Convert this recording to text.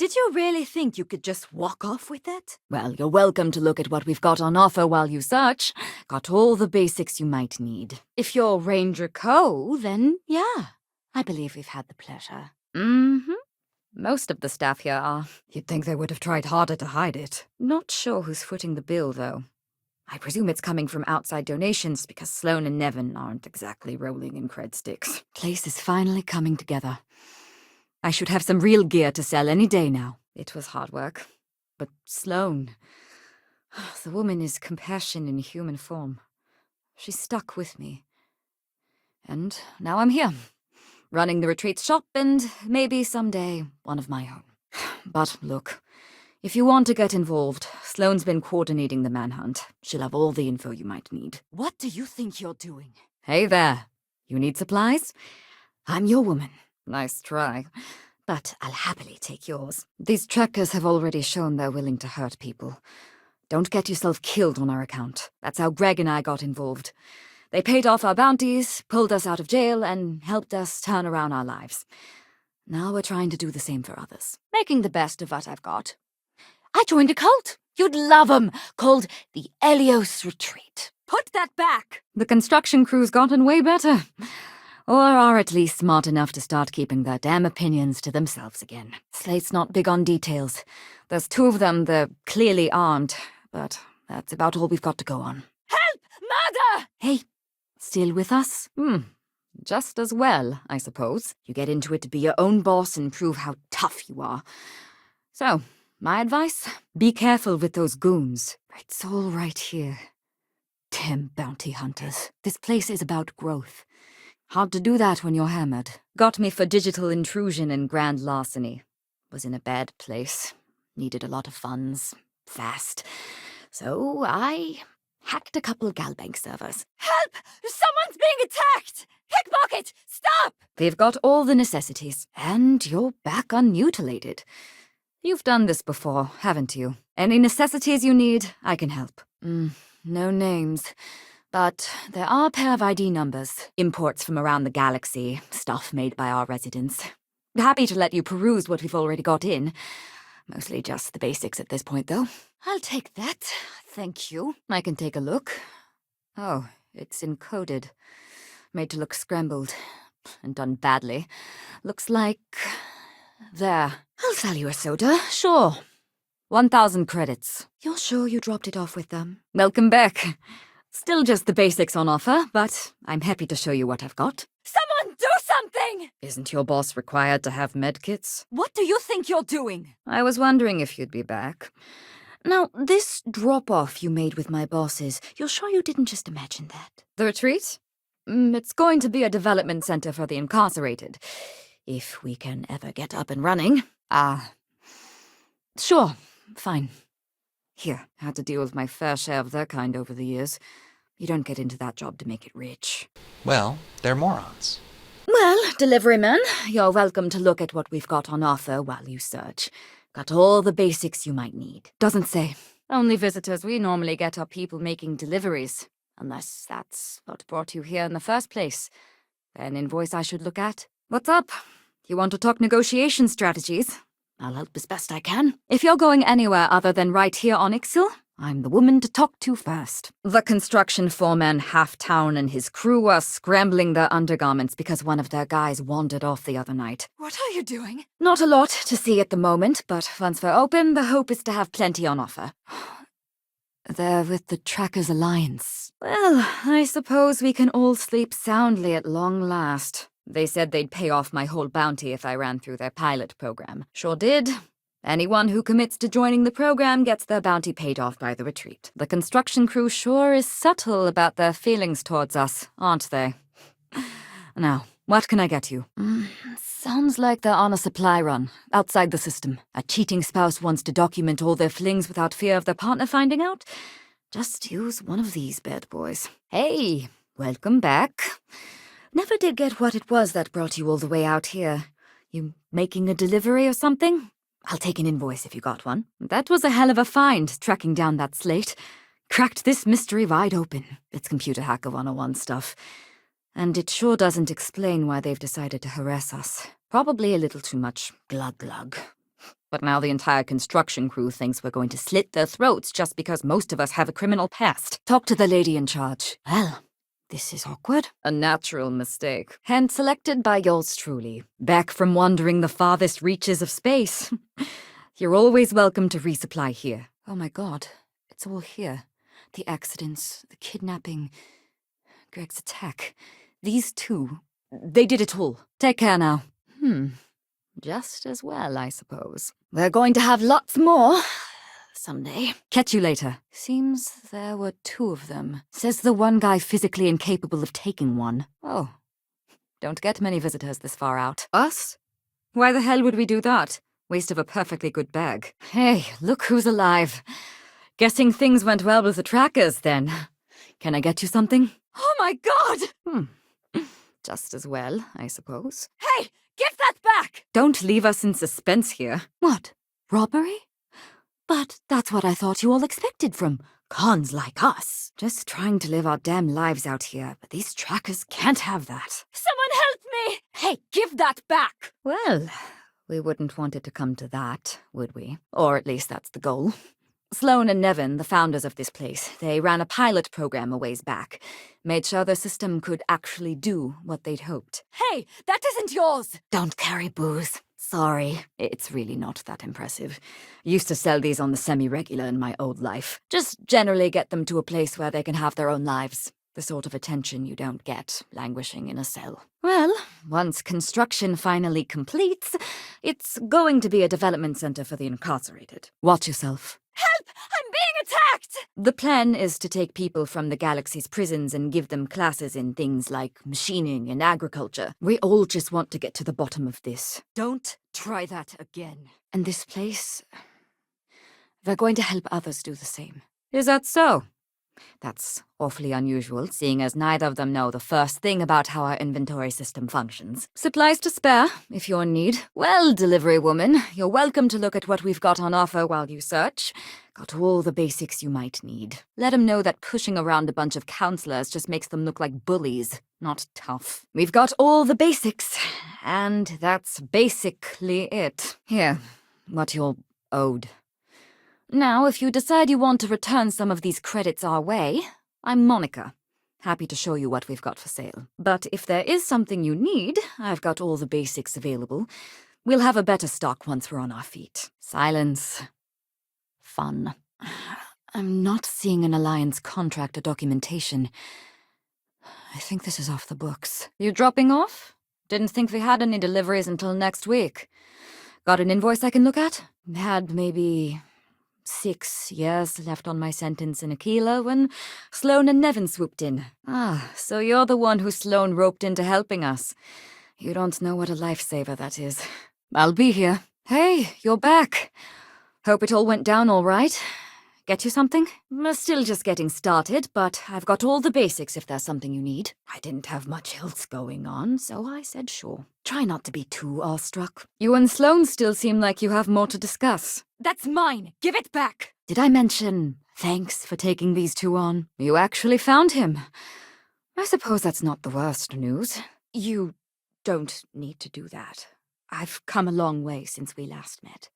Did you really think you could just walk off with it? Well, you're welcome to look at what we've got on offer while you search. Got all the basics you might need. If you're Ranger Co., then yeah, I believe we've had the pleasure. Mm-hmm. Most of the staff here are. You'd think they would have tried harder to hide it. Not sure who's footing the bill, though. I presume it's coming from outside donations because Sloan and Nevin aren't exactly rolling in cred sticks. Place is finally coming together. I should have some real gear to sell any day now. It was hard work. But Sloan... the woman is compassion in human form. She stuck with me. And now I'm here, running the retreat shop and maybe someday one of my own. But look, if you want to get involved, Sloan's been coordinating the manhunt. She'll have all the info you might need. What do you think you're doing? Hey there. You need supplies? I'm your woman. Nice try. But I'll happily take yours. These trackers have already shown they're willing to hurt people. Don't get yourself killed on our account. That's how Greg and I got involved. They paid off our bounties, pulled us out of jail, and helped us turn around our lives. Now we're trying to do the same for others. Making the best of what I've got. I joined a cult. You'd love 'em. Called the Elios Retreat. Put that back. The construction crew's gotten way better. Or are at least smart enough to start keeping their damn opinions to themselves again. Slate's not big on details. There's 2 of them that clearly aren't, but that's about all we've got to go on. Help! Murder! Hey, still with us? Just as well, I suppose. You get into it to be your own boss and prove how tough you are. So, my advice? Be careful with those goons. It's all right here. Damn bounty hunters. This place is about growth. Hard to do that when you're hammered. Got me for digital intrusion and grand larceny. Was in a bad place. Needed a lot of funds. Fast. So I hacked a couple Galbank servers. Help! Someone's being attacked! Pickpocket! Stop! They've got all the necessities. And you're back unmutilated. You've done this before, haven't you? Any necessities you need, I can help. No names. But there are a pair of ID numbers. Imports from around the galaxy. Stuff made by our residents. Happy to let you peruse what we've already got in. Mostly just the basics at this point, though. I'll take that. Thank you. I can take a look. Oh, it's encoded. Made to look scrambled. And done badly. Looks like... there. I'll sell you a soda, sure. 1,000 credits. You're sure you dropped it off with them? Welcome back. Still just the basics on offer, but I'm happy to show you what I've got. Someone do something! Isn't your boss required to have medkits? What do you think you're doing? I was wondering if you'd be back. Now, this drop-off you made with my bosses, you're sure you didn't just imagine that? The retreat? It's going to be a development center for the incarcerated. If we can ever get up and running. Sure, fine. Here, had to deal with my fair share of their kind over the years. You don't get into that job to make it rich. Well, they're morons. Well, delivery man, you're welcome to look at what we've got on offer while you search. Got all the basics you might need. Doesn't say. Only visitors we normally get are people making deliveries. Unless that's what brought you here in the first place. An invoice I should look at. What's up? You want to talk negotiation strategies? I'll help as best I can. If you're going anywhere other than right here on Ixil, I'm the woman to talk to first. The construction foreman Half-Town and his crew are scrambling their undergarments because one of their guys wandered off the other night. What are you doing? Not a lot to see at the moment, but once we're open, the hope is to have plenty on offer. They're with the Trackers Alliance. Well, I suppose we can all sleep soundly at long last. They said they'd pay off my whole bounty if I ran through their pilot program. Sure did. Anyone who commits to joining the program gets their bounty paid off by the retreat. The construction crew sure is subtle about their feelings towards us, aren't they? Now, what can I get you? Sounds like they're on a supply run, outside the system. A cheating spouse wants to document all their flings without fear of their partner finding out? Just use one of these bad boys. Hey, welcome back. Never did get what it was that brought you all the way out here. You making a delivery or something? I'll take an invoice if you got one. That was a hell of a find, tracking down that slate. Cracked this mystery wide open. It's computer hacker 101 stuff. And it sure doesn't explain why they've decided to harass us. Probably a little too much glug-glug. But now the entire construction crew thinks we're going to slit their throats just because most of us have a criminal past. Talk to the lady in charge. Well, this is awkward. A natural mistake. Hand selected by yours truly. Back from wandering the farthest reaches of space. You're always welcome to resupply here. Oh my god, it's all here. The accidents, the kidnapping, Greg's attack. These two, they did it all. Take care now. Just as well, I suppose. We're going to have lots more. Someday. Catch you later. Seems there were two of them. Says the one guy physically incapable of taking one. Oh. Don't get many visitors this far out. Us? Why the hell would we do that? Waste of a perfectly good bag. Hey, look who's alive. Guessing things went well with the trackers, then. Can I get you something? Oh my god! Just as well, I suppose. Hey! Give that back! Don't leave us in suspense here. What? Robbery? But that's what I thought you all expected from cons like us. Just trying to live our damn lives out here, but these trackers can't have that. Someone help me! Hey, give that back! Well, we wouldn't want it to come to that, would we? Or at least that's the goal. Sloan and Nevin, the founders of this place, they ran a pilot program a ways back. Made sure the system could actually do what they'd hoped. Hey, that isn't yours! Don't carry booze. Sorry, it's really not that impressive. Used to sell these on the semi-regular in my old life. Just generally get them to a place where they can have their own lives. The sort of attention you don't get languishing in a cell. Well, once construction finally completes, it's going to be a development center for the incarcerated. Watch yourself. Help! I'm being attacked! The plan is to take people from the galaxy's prisons and give them classes in things like machining and agriculture. We all just want to get to the bottom of this. Don't try that again. And this place, they're going to help others do the same. Is that so? That's awfully unusual, seeing as neither of them know the first thing about how our inventory system functions. Supplies to spare, if you're in need. Well, delivery woman, you're welcome to look at what we've got on offer while you search. Got all the basics you might need. Let them know that pushing around a bunch of counselors just makes them look like bullies, not tough. We've got all the basics, and that's basically it. Here, what you're owed. Now, if you decide you want to return some of these credits our way, I'm Monika. Happy to show you what we've got for sale. But if there is something you need, I've got all the basics available. We'll have a better stock once we're on our feet. Silence. Fun. I'm not seeing an Alliance contract or documentation. I think this is off the books. You dropping off? Didn't think we had any deliveries until next week. Got an invoice I can look at? Had maybe 6 years left on my sentence in Aquila when Sloan and Nevin swooped in. Ah, so you're the one who Sloan roped into helping us. You don't know what a lifesaver that is. I'll be here. Hey, you're back. Hope it all went down all right. Get you something? We're still just getting started, but I've got all the basics if there's something you need. I didn't have much else going on, so I said sure. Try not to be too awestruck. You and Sloan still seem like you have more to discuss. That's mine! Give it back! Did I mention thanks for taking these two on? You actually found him. I suppose that's not the worst news. You don't need to do that. I've come a long way since we last met.